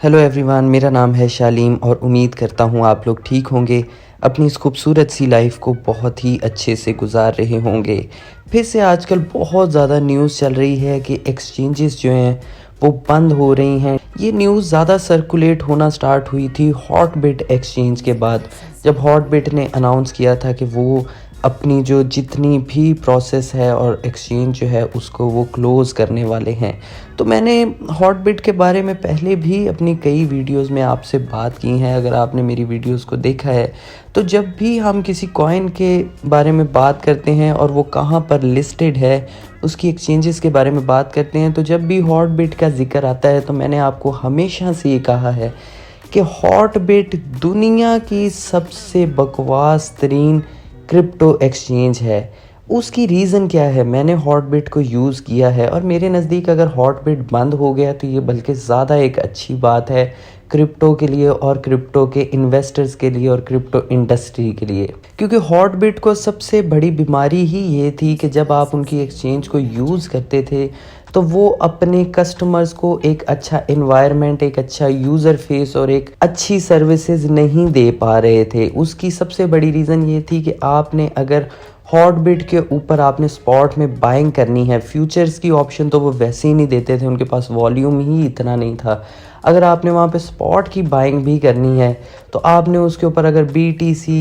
Hello everyone, मेरा नाम है शालीम और उम्मीद करता हूँ आप लोग ठीक होंगे। अपनी इस खूबसूरत सी लाइफ को बहुत ही अच्छे से गुजार रहे होंगे। फिर से आजकल बहुत ज़्यादा न्यूज़ चल रही है कि एक्सचेंजेस जो हैं वो बंद हो रही हैं। ये न्यूज़ ज़्यादा सर्कुलेट होना स्टार्ट हुई थी हॉटबिट एक्सचेंज के बाद, जब हॉटबिट ने अनाउंस किया था कि वो अपनी जो जितनी भी प्रोसेस है और एक्सचेंज जो है उसको वो क्लोज़ करने वाले हैं। तो मैंने हॉटबिट के बारे में पहले भी अपनी कई वीडियोस में आपसे बात की हैं। अगर आपने मेरी वीडियोस को देखा है तो जब भी हम किसी कॉइन के बारे में बात करते हैं और वो कहाँ पर लिस्टेड है, उसकी एक्सचेंजेस के बारे में बात करते हैं, तो जब भी हॉटबिट का ज़िक्र आता है तो मैंने आपको हमेशा से ये कहा है कि हॉटबिट दुनिया की सबसे बकवास तरीन क्रिप्टो एक्सचेंज है। उसकी रीज़न क्या है? मैंने हॉटबिट को यूज़ किया है और मेरे नज़दीक अगर हॉटबिट बंद हो गया तो ये बल्कि ज़्यादा एक अच्छी बात है क्रिप्टो के लिए और क्रिप्टो के इन्वेस्टर्स के लिए और क्रिप्टो इंडस्ट्री के लिए। क्योंकि हॉटबिट को सबसे बड़ी बीमारी ही ये थी कि जब आप उनकी एक्सचेंज को यूज़ करते थे तो वो अपने कस्टमर्स को एक अच्छा एनवायरनमेंट, एक अच्छा यूज़र फेस और एक अच्छी सर्विसेज नहीं दे पा रहे थे। उसकी सबसे बड़ी रीज़न ये थी कि आपने अगर हॉटबिट के ऊपर आपने स्पॉट में बाइंग करनी है, फ्यूचर्स की ऑप्शन तो वो वैसे ही नहीं देते थे, उनके पास वॉल्यूम ही इतना नहीं था। अगर आपने वहाँ पे स्पॉट की बाइंग भी करनी है तो आपने उसके ऊपर अगर BTC,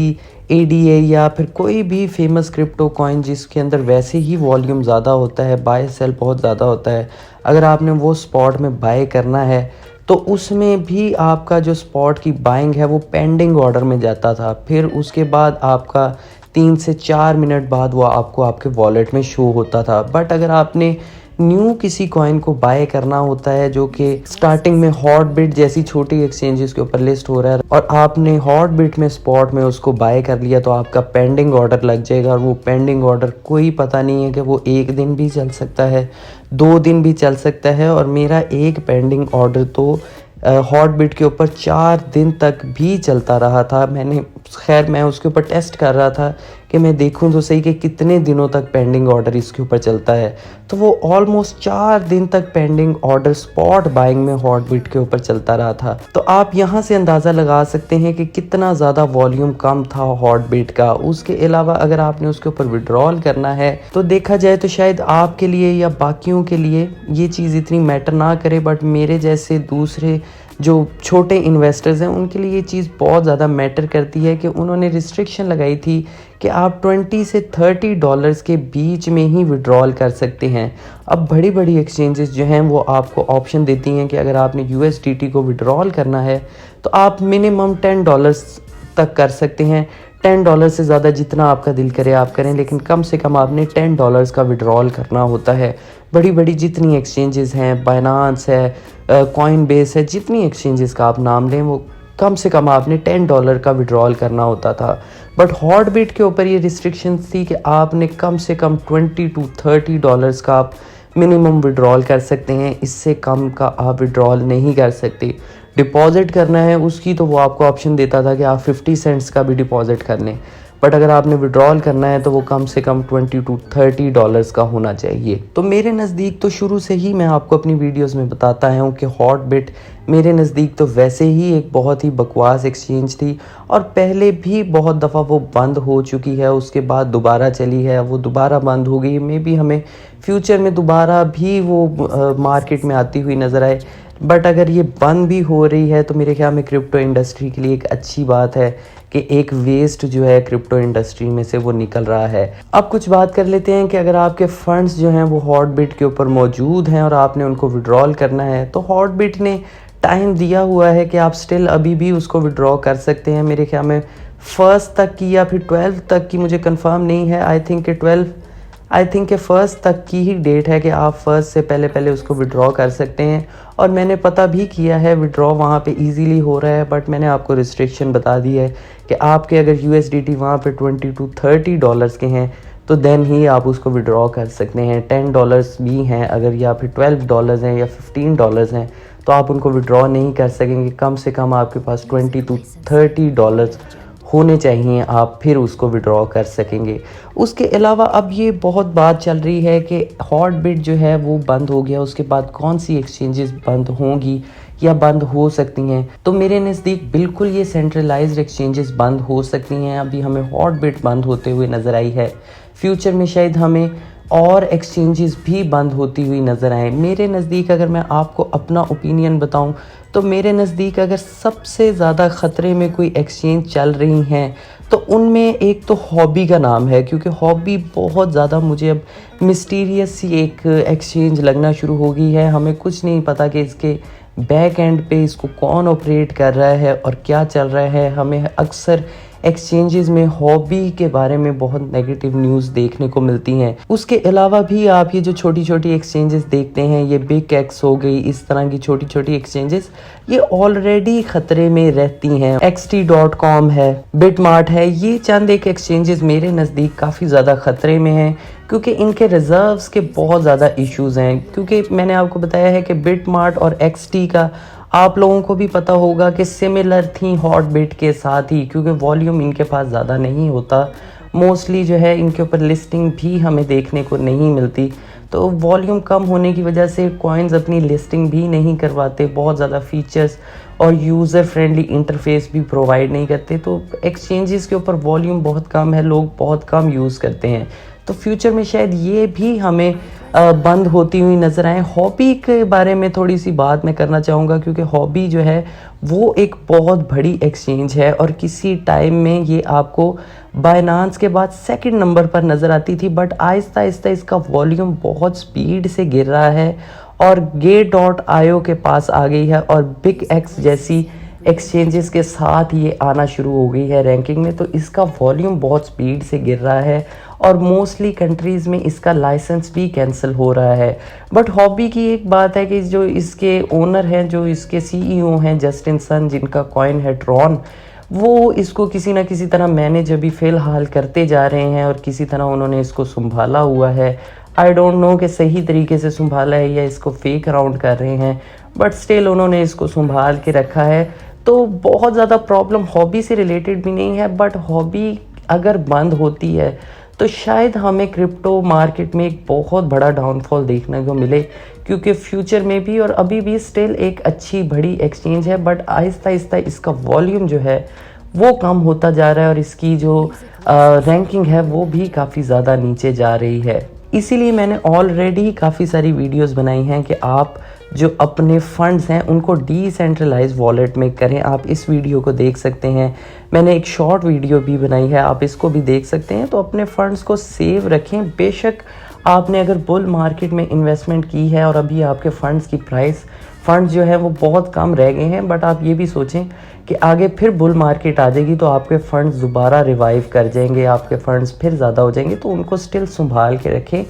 ADA या फिर कोई भी फेमस क्रिप्टो कॉइन जिसके अंदर वैसे ही वॉल्यूम ज़्यादा होता है, बाय सेल बहुत ज़्यादा होता है, अगर आपने वो स्पॉट में बाय करना है तो उसमें भी आपका जो स्पॉट की बाइंग है वो पेंडिंग ऑर्डर में जाता था। फिर उसके बाद आपका 3 से 4 मिनट बाद वो आपको आपके वॉलेट में शो होता था। बट अगर आपने न्यू किसी कॉइन को बाय करना होता है जो कि स्टार्टिंग में हॉटबिट जैसी छोटी एक्सचेंजेस के ऊपर लिस्ट हो रहा है और आपने हॉटबिट में स्पॉट में उसको बाय कर लिया, तो आपका पेंडिंग ऑर्डर लग जाएगा और वो पेंडिंग ऑर्डर कोई पता नहीं है कि वो 1 दिन भी चल सकता है, 2 दिन भी चल सकता है। और मेरा एक पेंडिंग ऑर्डर तो हॉटबिट के ऊपर 4 दिन तक भी चलता रहा था। मैं उसके ऊपर टेस्ट कर रहा था कि मैं देखूं तो सही कि कितने दिनों तक पेंडिंग ऑर्डर इसके ऊपर चलता है। तो वो ऑलमोस्ट 4 दिन तक पेंडिंग ऑर्डर स्पॉट बाइंग में हॉटबिट के ऊपर चलता रहा था। तो आप यहाँ से अंदाज़ा लगा सकते हैं कि कितना ज़्यादा वॉल्यूम कम था हॉटबिट का। उसके अलावा अगर आपने उसके ऊपर विड्रॉल करना है तो देखा जाए तो शायद आपके लिए या बाकियों के लिए ये चीज़ इतनी मैटर ना करे, बट मेरे जैसे दूसरे जो छोटे इन्वेस्टर्स हैं उनके लिए ये चीज़ बहुत ज़्यादा मैटर करती है कि उन्होंने रिस्ट्रिक्शन लगाई थी कि आप 20 से 30 डॉलर्स के बीच में ही विड्रॉल कर सकते हैं। अब बड़ी बड़ी एक्सचेंजेस जो हैं वो आपको ऑप्शन देती हैं कि अगर आपने USDT को विड्रॉल करना है तो आप मिनिमम $10 तक कर सकते हैं। $10 से ज़्यादा जितना आपका दिल करे आप करें, लेकिन कम से कम आपने $10 का विड्रॉल करना होता है। बड़ी बड़ी जितनी एक्सचेंजेस हैं, बाइनांस है, कॉइनबेस है, जितनी एक्सचेंजेस का आप नाम लें, वो कम से कम आपने $10 का विड्रॉल करना होता था। बट हॉटबिट के ऊपर ये रिस्ट्रिक्शंस थी कि आपने कम से कम $20 to $30 का आप मिनिमम विड्रॉल कर सकते हैं, इससे कम का आप विड्रॉल नहीं कर सकते। डिपॉज़िट करना है उसकी तो वो आपको ऑप्शन देता था कि आप 50 सेंट्स का भी डिपॉज़िट कर लें, बट अगर आपने विड्रॉल करना है तो वो कम से कम $20 to $30 का होना चाहिए। तो मेरे नज़दीक तो शुरू से ही मैं आपको अपनी वीडियोस में बताता हूँ कि हॉटबिट मेरे नज़दीक तो वैसे ही एक बहुत ही बकवास एक्सचेंज थी और पहले भी बहुत दफ़ा वो बंद हो चुकी है, उसके बाद दोबारा चली है, वो दोबारा बंद हो गई। मे बी हमें फ्यूचर में दोबारा भी वो मार्केट में आती हुई नज़र आए। बट अगर ये बंद भी हो रही है तो मेरे ख्याल में क्रिप्टो इंडस्ट्री के लिए एक अच्छी बात है कि एक वेस्ट जो है क्रिप्टो इंडस्ट्री में से वो निकल रहा है। अब कुछ बात कर लेते हैं कि अगर आपके फंड्स जो हैं वो हॉटबिट के ऊपर मौजूद हैं और आपने उनको विड्रॉल करना है तो हॉटबिट ने टाइम दिया हुआ है कि आप स्टिल अभी भी उसको विड्रॉ कर सकते हैं। मेरे ख्याल में 1 तक की या फिर 12 तक की, मुझे कंफर्म नहीं है, आई थिंक कि 1 तक की ही डेट है कि आप 1 से पहले उसको विड्रॉ कर सकते हैं। और मैंने पता भी किया है विड्रॉ वहाँ पे इजीली हो रहा है, बट मैंने आपको रिस्ट्रिक्शन बता दी है कि आपके अगर USDT वहाँ पे $20 to $30 के हैं तो देन ही आप उसको विड्रॉ कर सकते हैं। $10 भी हैं अगर, या फिर $12 हैं या $15 हैं तो आप उनको विड्रॉ नहीं कर सकेंगे। कम से कम आपके पास $20 to $30 होने चाहिए, आप फिर उसको विड्रॉ कर सकेंगे। उसके अलावा अब ये बहुत बात चल रही है कि हॉटबिट जो है वो बंद हो गया, उसके बाद कौन सी एक्सचेंजेस बंद होंगी या बंद हो सकती हैं। तो मेरे नज़दीक बिल्कुल ये सेंट्रलाइज्ड एक्सचेंजेस बंद हो सकती हैं। अभी हमें हॉटबिट बंद होते हुए नज़र आई है, फ्यूचर में शायद हमें और एक्सचेंजेस भी बंद होती हुई नज़र आए। मेरे नज़दीक अगर मैं आपको अपना ओपिनियन बताऊं तो मेरे नज़दीक अगर सबसे ज़्यादा ख़तरे में कोई एक्सचेंज चल रही हैं तो उनमें एक तो हॉबी का नाम है, क्योंकि हॉबी बहुत ज़्यादा मुझे अब मिस्टीरियस सी एक एक्सचेंज लगना शुरू हो गई है। हमें कुछ नहीं पता कि इसके बैक एंड पे इसको कौन ऑपरेट कर रहा है और क्या चल रहा है। हमें अक्सर एक्सचेंजेस में हॉबी के बारे में बहुत नेगेटिव न्यूज़ देखने को मिलती हैं। उसके अलावा भी आप ये जो छोटी छोटी एक्सचेंजेस देखते हैं, ये बिग एक्स हो गई, इस तरह की छोटी छोटी एक्सचेंजेस ये ऑलरेडी ख़तरे में रहती हैं। xt.com है, बिटमार्ट है, ये चंद एक एक्सचेंजेस मेरे नज़दीक काफ़ी ज़्यादा ख़तरे में हैं, क्योंकि इनके रिजर्व्स के बहुत ज़्यादा इश्यूज़ हैं। क्योंकि मैंने आपको बताया है कि बिटमार्ट और xt का आप लोगों को भी पता होगा कि सिमिलर थी हॉटबिट के साथ ही, क्योंकि वॉल्यूम इनके पास ज़्यादा नहीं होता। मोस्टली जो है इनके ऊपर लिस्टिंग भी हमें देखने को नहीं मिलती, तो वॉल्यूम कम होने की वजह से कॉइन्स अपनी लिस्टिंग भी नहीं करवाते, बहुत ज़्यादा फीचर्स और यूज़र फ्रेंडली इंटरफेस भी प्रोवाइड नहीं करते। तो एक्सचेंजेस के ऊपर वॉल्यूम बहुत कम है, लोग बहुत कम यूज़ करते हैं। तो फ्यूचर में शायद ये भी हमें बंद होती हुई नज़र आए। हॉबी के बारे में थोड़ी सी बात मैं करना चाहूँगा, क्योंकि हॉबी जो है वो एक बहुत बड़ी एक्सचेंज है और किसी टाइम में ये आपको बाइनांस के बाद सेकंड नंबर पर नज़र आती थी, बट आहिस्ता आहिस्ता इसका वॉल्यूम बहुत स्पीड से गिर रहा है और Gate.io के पास आ गई है और बिग एक्स जैसी एक्सचेंजेस के साथ ये आना शुरू हो गई है रैंकिंग में। तो इसका वॉल्यूम बहुत स्पीड से गिर रहा है और मोस्टली कंट्रीज़ में इसका लाइसेंस भी कैंसिल हो रहा है। बट हॉबी की एक बात है कि जो इसके ओनर हैं, जो इसके सीईओ हैं जस्टिन सन, जिनका कॉइन है ट्रॉन, वो इसको किसी ना किसी तरह मैनेज अभी फ़िलहाल करते जा रहे हैं और किसी तरह उन्होंने इसको संभाला हुआ है। आई डोंट नो कि सही तरीके से संभाला है या इसको फेक अराउंड कर रहे हैं, बट स्टिल उन्होंने इसको संभाल के रखा है। तो बहुत ज़्यादा प्रॉब्लम हॉबी से रिलेटेड भी नहीं है, बट हॉबी अगर बंद होती है तो शायद हमें क्रिप्टो मार्केट में एक बहुत बड़ा डाउनफॉल देखने को मिले, क्योंकि फ्यूचर में भी और अभी भी स्टिल एक अच्छी बड़ी एक्सचेंज है, बट आहिस्ता आहिस्ता इसका वॉल्यूम जो है वो कम होता जा रहा है और इसकी जो रैंकिंग है वो भी काफ़ी ज़्यादा नीचे जा रही है। इसीलिए मैंने ऑलरेडी काफ़ी सारी वीडियोस बनाई हैं कि आप जो अपने फंड्स हैं उनको डिसेंट्रलाइज वॉलेट में करें। आप इस वीडियो को देख सकते हैं, मैंने एक शॉर्ट वीडियो भी बनाई है, आप इसको भी देख सकते हैं। तो अपने फंड्स को सेव रखें। बेशक आपने अगर बुल मार्केट में इन्वेस्टमेंट की है और अभी आपके फंड्स की फंड्स जो है वो बहुत कम रह गए हैं, बट आप ये भी सोचें कि आगे फिर बुल मार्केट आ जाएगी तो आपके फंड्स दोबारा रिवाइव कर जाएंगे, आपके फंड्स फिर ज़्यादा हो जाएंगे। तो उनको स्टिल संभाल के रखें।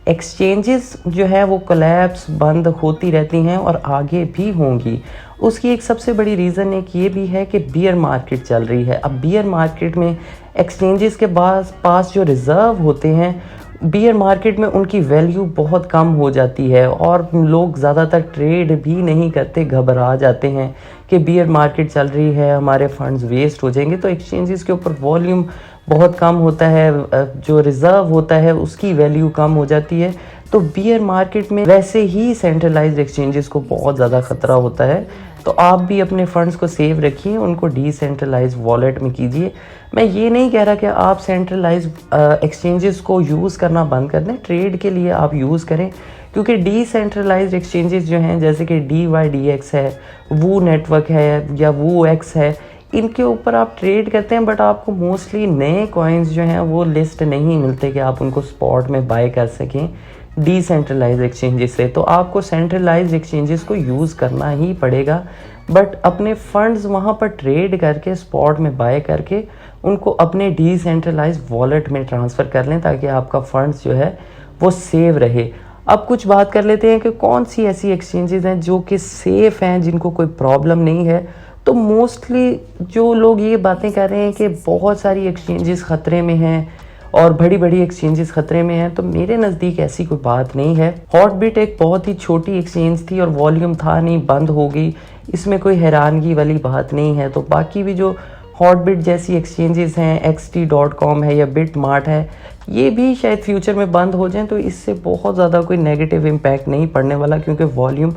एक्सचेंजेस जो है वो कोलैप्स बंद होती रहती हैं और आगे भी होंगी। उसकी एक सबसे बड़ी रीज़न एक ये भी है कि बियर मार्केट चल रही है। अब बियर मार्केट में एक्सचेंजेस के पास जो रिज़र्व होते हैं, बियर मार्केट में उनकी वैल्यू बहुत कम हो जाती है और लोग ज़्यादातर ट्रेड भी नहीं करते, घबरा जाते हैं कि बियर मार्केट चल रही है, हमारे फंड्स वेस्ट हो जाएंगे। तो एक्सचेंजेस के ऊपर वॉल्यूम बहुत कम होता है, जो रिज़र्व होता है उसकी वैल्यू कम हो जाती है। तो बियर मार्केट में वैसे ही सेंट्रलाइज्ड एक्सचेंजेस को बहुत ज़्यादा ख़तरा होता है। तो आप भी अपने फंड्स को सेव रखिए, उनको डिसेंट्रलाइज वॉलेट में कीजिए। मैं ये नहीं कह रहा कि आप सेंट्रलाइज एक्सचेंजेस को यूज़ करना बंद कर दें, ट्रेड के लिए आप यूज़ करें, क्योंकि डिसेंट्रलाइज्ड एक्सचेंजेस जो हैं जैसे कि DYDX है, वो नेटवर्क है या वो एक्स है, इनके ऊपर आप ट्रेड करते हैं, बट आपको मोस्टली नए कॉइन्स जो हैं वो लिस्ट नहीं मिलते कि आप उनको स्पॉट में बाय कर सकें डिसेंट्रलाइज एक्सचेंजेस से। तो आपको सेंट्रलाइज एक्सचेंजेस को यूज़ करना ही पड़ेगा, बट अपने फंड्स वहाँ पर ट्रेड करके स्पॉट में बाय करके उनको अपने डिसेंट्रलाइज वॉलेट में ट्रांसफ़र कर लें, ताकि आपका फंड्स जो है वो सेव रहे। अब कुछ बात कर लेते हैं कि कौन सी ऐसी एक्सचेंजेस हैं जो कि सेफ़ हैं, जिनको कोई प्रॉब्लम नहीं है। तो मोस्टली जो लोग ये बातें कर रहे हैं कि बहुत सारी एक्सचेंजेस ख़तरे में हैं और बड़ी बड़ी एक्सचेंजेस ख़तरे में हैं, तो मेरे नज़दीक ऐसी कोई बात नहीं है। हॉटबिट एक बहुत ही छोटी एक्सचेंज थी और वॉल्यूम था नहीं, बंद हो गई, इसमें कोई हैरानगी वाली बात नहीं है। तो बाकी भी जो हॉटबिट जैसी एक्सचेंजेस हैं, xt.com है या बिटमार्ट है, ये भी शायद फ्यूचर में बंद हो जाएं, तो इससे बहुत ज़्यादा कोई नेगेटिव इम्पैक्ट नहीं पड़ने वाला, क्योंकि वॉल्यूम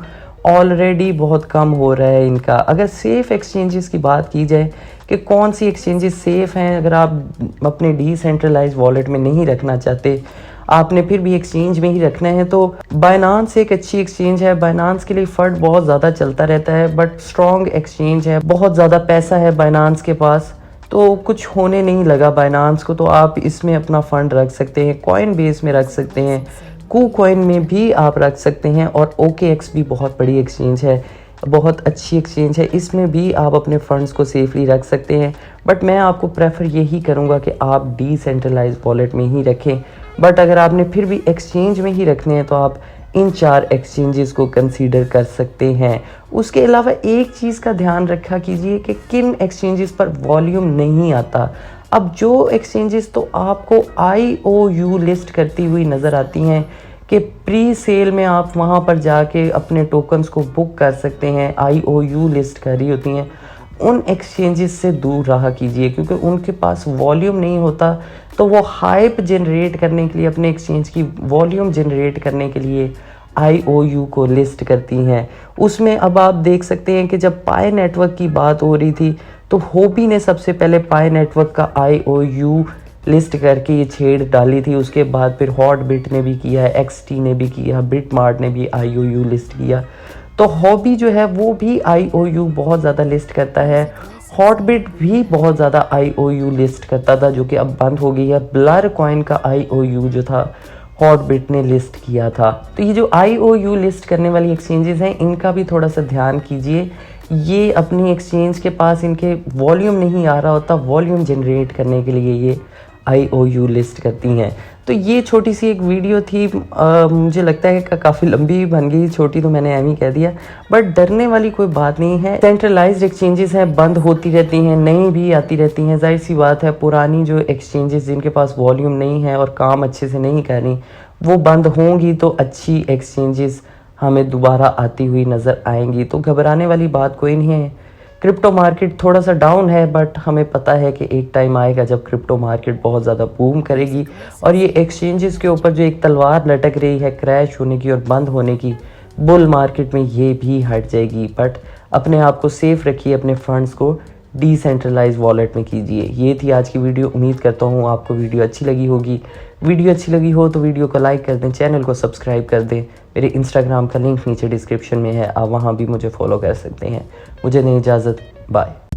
ऑलरेडी बहुत कम हो रहा है इनका। अगर सेफ़ एक्सचेंजेस की बात की जाए कि कौन सी एक्सचेंजेस सेफ़ हैं, अगर आप अपने डिसेंट्रलाइज वॉलेट में नहीं रखना चाहते, आपने फिर भी एक्सचेंज में ही रखना है, तो बाइनांस एक अच्छी एक्सचेंज है। बाइनांस के लिए फ़ंड बहुत ज़्यादा चलता रहता है, बट स्ट्रॉन्ग एक्सचेंज है, बहुत ज़्यादा पैसा है बाइनांस के पास, तो कुछ होने नहीं लगा बाइनांस को। तो आप इसमें अपना फ़ंड रख सकते हैं, कॉइन बेस में रख सकते हैं, KuCoin में भी आप रख सकते हैं, और OKX भी बहुत बड़ी एक्सचेंज है, बहुत अच्छी एक्सचेंज है, इसमें भी आप अपने फंड्स को सेफली रख सकते हैं। बट मैं आपको प्रेफर यही करूँगा कि आप डिसेंट्रलाइज वॉलेट में ही रखें। बट अगर आपने फिर भी एक्सचेंज में ही रखने हैं तो आप इन 4 एक्सचेंजेस को कंसीडर कर सकते हैं। उसके अलावा एक चीज़ का ध्यान रखा कीजिए कि किन एक्सचेंजेस पर वॉल्यूम नहीं आता। अब जो एक्सचेंजेस तो आपको IOU लिस्ट करती हुई नज़र आती हैं कि प्री सेल में आप वहाँ पर जाके अपने टोकन्स को बुक कर सकते हैं, IOU लिस्ट कर रही होती हैं, उन एक्सचेंजेस से दूर रहा कीजिए, क्योंकि उनके पास वॉल्यूम नहीं होता। तो वो हाइप जनरेट करने के लिए, अपने एक्सचेंज की वॉल्यूम जनरेट करने के लिए IOU को लिस्ट करती हैं। उसमें अब आप देख सकते हैं कि जब पाई नेटवर्क की बात हो रही थी तो होबी ने सबसे पहले पाई नेटवर्क का IOU लिस्ट करके ये छेड़ डाली थी। उसके बाद फिर हॉटबिट ने भी किया है, XT ने भी किया, बिटमार्ट ने भी IOU लिस्ट किया। तो हॉबी जो है वो भी IOU बहुत ज़्यादा लिस्ट करता है। हॉटबिट भी बहुत ज़्यादा IOU लिस्ट करता था, जो कि अब बंद हो गई है। ब्लर कॉइन का IOU जो था हॉटबिट ने लिस्ट किया था। तो ये जो IOU लिस्ट करने वाली एक्सचेंजेस हैं, इनका भी थोड़ा सा ध्यान कीजिए। ये अपनी एक्सचेंज के पास इनके वॉल्यूम नहीं आ रहा होता, वॉल्यूम जनरेट करने के लिए ये IOU लिस्ट करती हैं। तो ये छोटी सी एक वीडियो थी, मुझे लगता है कि काफ़ी लंबी बन गई, छोटी तो मैंने एम ही कह दिया, बट डरने वाली कोई बात नहीं है। सेंट्रलाइज्ड एक्सचेंजेस हैं, बंद होती रहती हैं, नई भी आती रहती हैं। जाहिर सी बात है, पुरानी जो एक्सचेंजेस जिनके पास वॉल्यूम नहीं है और काम अच्छे से नहीं कर रही, वो बंद होंगी तो अच्छी एक्सचेंजेस हमें दोबारा आती हुई नज़र आएंगी। तो घबराने वाली बात कोई नहीं है। क्रिप्टो मार्केट थोड़ा सा डाउन है, बट हमें पता है कि एक टाइम आएगा जब क्रिप्टो मार्केट बहुत ज़्यादा बूम करेगी, और ये एक्सचेंजेस के ऊपर जो एक तलवार लटक रही है क्रैश होने की और बंद होने की, बुल मार्केट में ये भी हट जाएगी। बट अपने आप को सेफ रखिए, अपने फंड्स को डिसेंट्रलाइज वॉलेट में कीजिए। ये थी आज की वीडियो। उम्मीद करता हूँ आपको वीडियो अच्छी लगी होगी। वीडियो अच्छी लगी हो तो वीडियो को लाइक कर दें, चैनल को सब्सक्राइब कर दें। मेरे इंस्टाग्राम का लिंक नीचे डिस्क्रिप्शन में है, आप वहाँ भी मुझे फॉलो कर सकते हैं। मुझे दें इजाज़त, बाय।